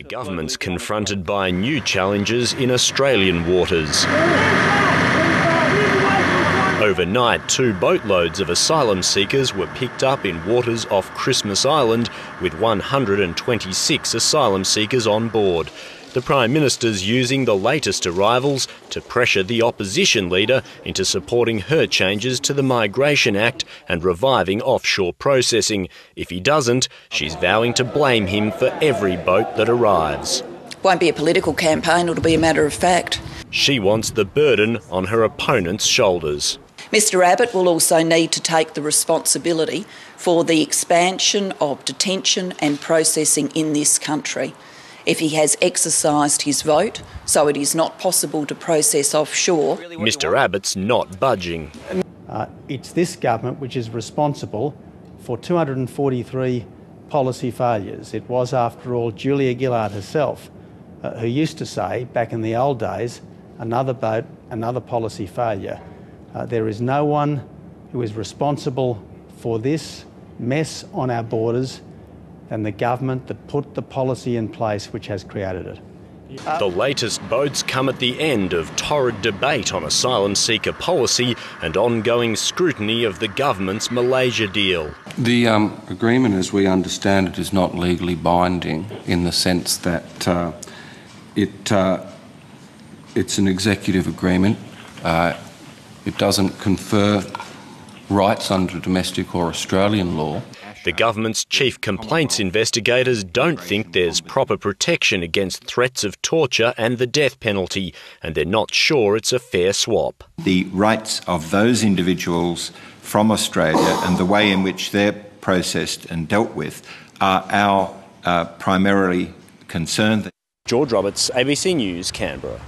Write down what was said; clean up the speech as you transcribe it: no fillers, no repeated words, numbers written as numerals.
The government's confronted by new challenges in Australian waters. Overnight, 2 boatloads of asylum seekers were picked up in waters off Christmas Island, with 126 asylum seekers on board. The Prime Minister's using the latest arrivals to pressure the opposition leader into supporting her changes to the Migration Act and reviving offshore processing. If he doesn't, she's vowing to blame him for every boat that arrives. Won't be a political campaign, it'll be a matter of fact. She wants the burden on her opponent's shoulders. Mr Abbott will also need to take the responsibility for the expansion of detention and processing in this country. If he has exercised his vote, so it is not possible to process offshore. Mr Abbott's not budging. It's this government which is responsible for 243 policy failures. It was, after all, Julia Gillard herself who used to say, back in the old days, another boat, another policy failure. There is no one who is responsible for this mess on our borders than the government that put the policy in place which has created it. The latest boats come at the end of torrid debate on asylum seeker policy and ongoing scrutiny of the government's Malaysia deal. The agreement, as we understand it, is not legally binding in the sense that it's an executive agreement. It doesn't confer rights under domestic or Australian law. The government's chief complaints investigators don't think there's proper protection against threats of torture and the death penalty, and they're not sure it's a fair swap. The rights of those individuals from Australia and the way in which they're processed and dealt with are our primarily concern. George Roberts, ABC News, Canberra.